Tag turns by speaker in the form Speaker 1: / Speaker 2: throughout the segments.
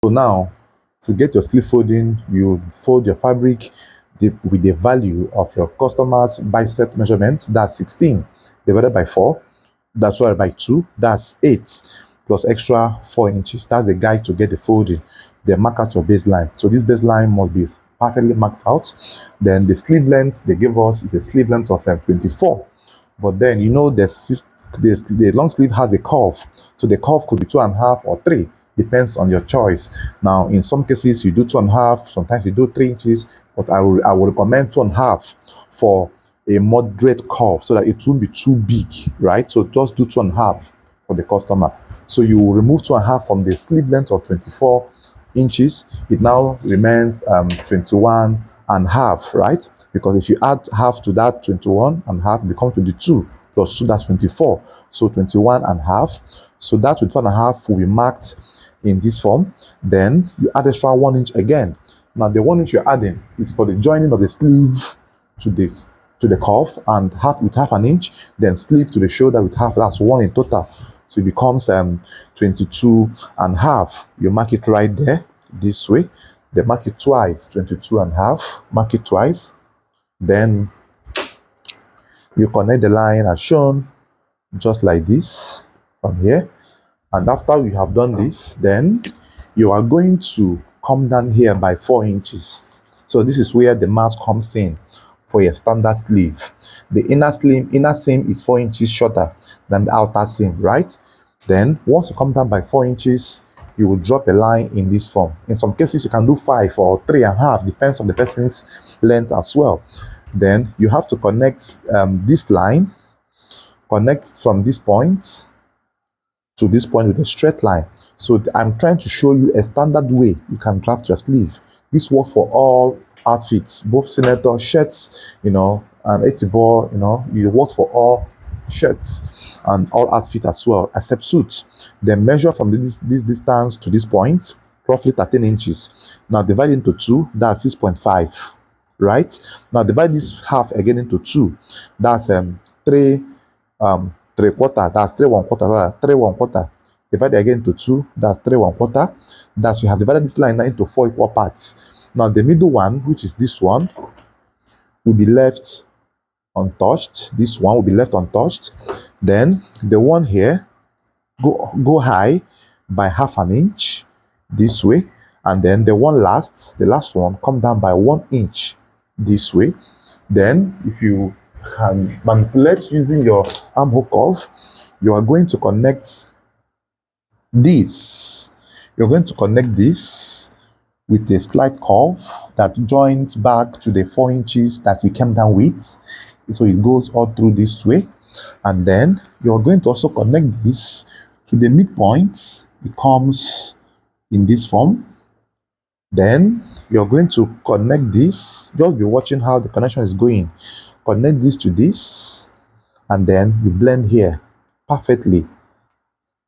Speaker 1: So now, to get your sleeve folding, you fold your fabric with the value of your customer's bicep measurement. That's 16 divided by 4. That's why by 2. That's 8 plus extra 4 inches. That's the guide to get the folding. Then mark out your baseline. So this baseline must be perfectly marked out. Then the sleeve length they give us is a sleeve length of 24. But then you know the long sleeve has a curve, so the curve could be 2.5 or 3, depends on your choice. Now in some cases you do 2.5, sometimes you do 3 inches, but I will recommend 2.5 for a moderate curve so that it won't be too big, right? So just do 2.5 for the customer. So you will remove 2.5 from the sleeve length of 24 inches. It now remains 21.5, right? Because if you add half to that 21.5, it becomes 22 plus 2, that's 24. So 21.5. So that 24.5 will be marked in this form. Then you add extra 1 inch again. Now the 1 inch you're adding is for the joining of the sleeve to the cuff, and with half an inch, then sleeve to the shoulder with half. That's 1 in total. So it becomes 22.5. You mark it right there this way. Then mark it twice, 22.5. Mark it twice. Then you connect the line as shown, just like this from here. And after you have done this, then you are going to come down here by 4 inches. So this is where the mask comes in for your standard sleeve. The inner seam is 4 inches shorter than the outer seam, right? Then once you come down by 4 inches, you will drop a line in this form. In some cases you can do 5 or 3.5, depends on the person's length as well. Then you have to connect this line, connect from this point to this point with a straight line. So I'm trying to show you a standard way you can draft your sleeve. This works for all outfits, both senator shirts, ball, you work for all shirts and all outfits as well, except suits. Then measure from this distance to this point, roughly 13 inches. Now divide into 2, that's 6.5, right? Now divide this half again into 2, that's 3 3/4, that's 3 1/4, rather 3 1/4. Divide again into 2, that's 3 1/4. That's, you have divided this line now into 4 equal parts. Now the middle one, which is this one, will be left untouched. This one will be left untouched. Then the one here, go high by half an inch this way, and then the last one, come down by 1 inch this way. Then if you can manipulate using your armhole curve, you are going to connect this. You're going to connect this with a slight curve that joins back to the 4 inches that you came down with. So it goes all through this way. And then you're going to also connect this to the midpoint. It comes in this form. Then you're going to connect this. Just be watching how the connection is going. Connect this to this, and then you blend here perfectly.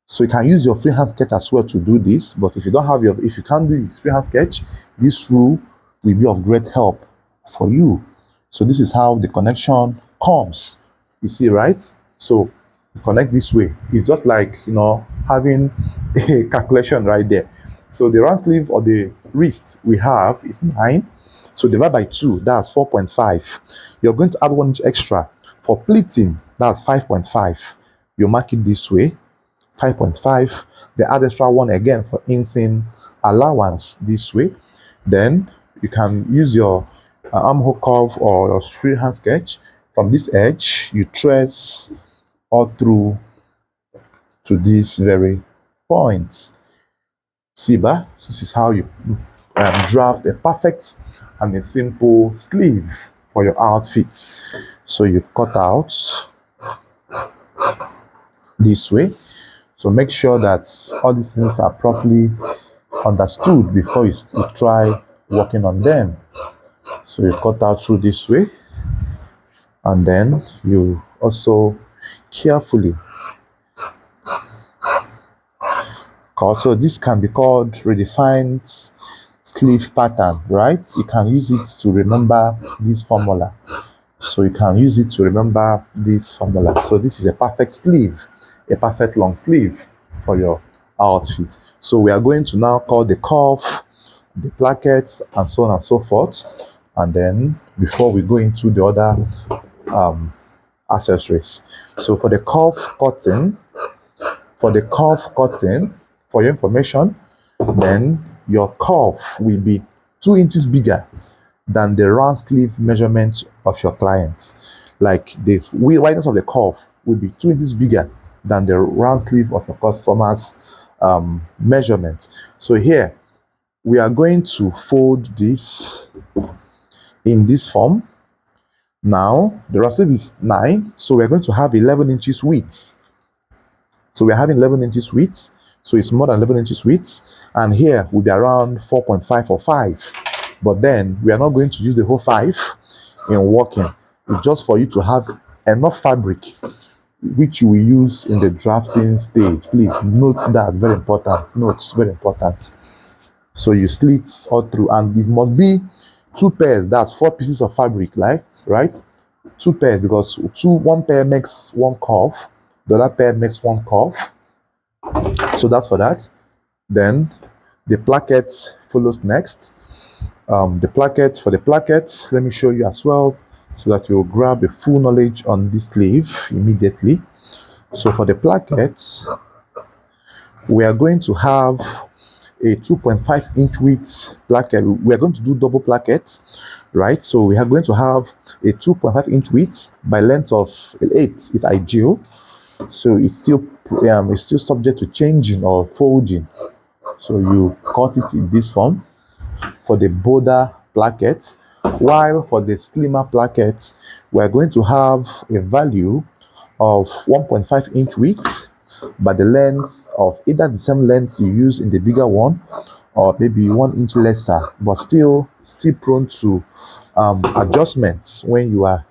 Speaker 1: So you can use your freehand sketch as well to do this, but if you can't do freehand sketch, this rule will be of great help for you. So this is how the connection comes. You see, right? So you connect this way. It's just like, having a calculation right there. So the round sleeve or the wrist we have is 9. So divide by 2, that's 4.5. You're going to add 1 inch extra. For pleating, that's 5.5. You mark it this way, 5.5. They add extra 1 again for inseam allowance this way. Then you can use your armhole curve or your freehand sketch. From this edge, you trace all through to this very point. See, this is how you draft a perfect and a simple sleeve for your outfits. So you cut out this way. So make sure that all these things are properly understood before you try working on them. So you cut out through this way, and then you also carefully cut. So this can be called redefined sleeve pattern, right? You can use it to remember this formula. So this is a perfect sleeve, a perfect long sleeve for your outfit. So we are going to now cut the cuff, the plackets, and so on and so forth. And then before we go into the other accessories. So for the cuff cutting, for your information, then your cuff will be 2 inches bigger than the round sleeve measurement of your client. Like this wideness of the cuff will be 2 inches bigger than the round sleeve of your customer's measurement. So here we are going to fold this in this form. Now the round sleeve is 9, so we're going to have 11 inches width. So we're having 11 inches width, so it's more than 11 inches width, and here will be around 4.5 or 5. But then we are not going to use the whole 5 in working. It's just for you to have enough fabric which you will use in the drafting stage. Please note that, very important. Notes, very important. So you slit all through, and it must be 2 pairs. That's 4 pieces of fabric, like, right? 2 pairs, because one pair makes 1 cuff, the other pair makes 1 cuff. So that's for that. Then the placket follows next. The placket, let me show you as well, so that you'll grab a full knowledge on this sleeve immediately. So for the placket, we are going to have a 2.5 inch width placket. We are going to do double placket, right? So we are going to have a 2.5 inch width by length of 8 is ideal. So it's still subject to changing or folding. So you cut it in this form for the bolder placket, while for the slimmer placket, we are going to have a value of 1.5 inch width by the length of either the same length you use in the bigger one, or maybe 1 inch lesser, but still prone to adjustments when you are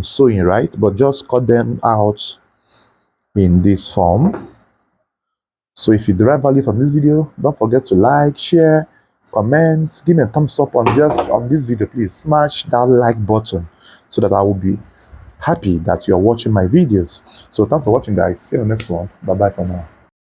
Speaker 1: sewing, right? But just cut them out in this form. So if you derive value from this video, don't forget to like, share, comment, give me a thumbs up on this video. Please smash that like button so that I will be happy that you are watching my videos. So thanks for watching, guys. See you in the next one. Bye bye for now.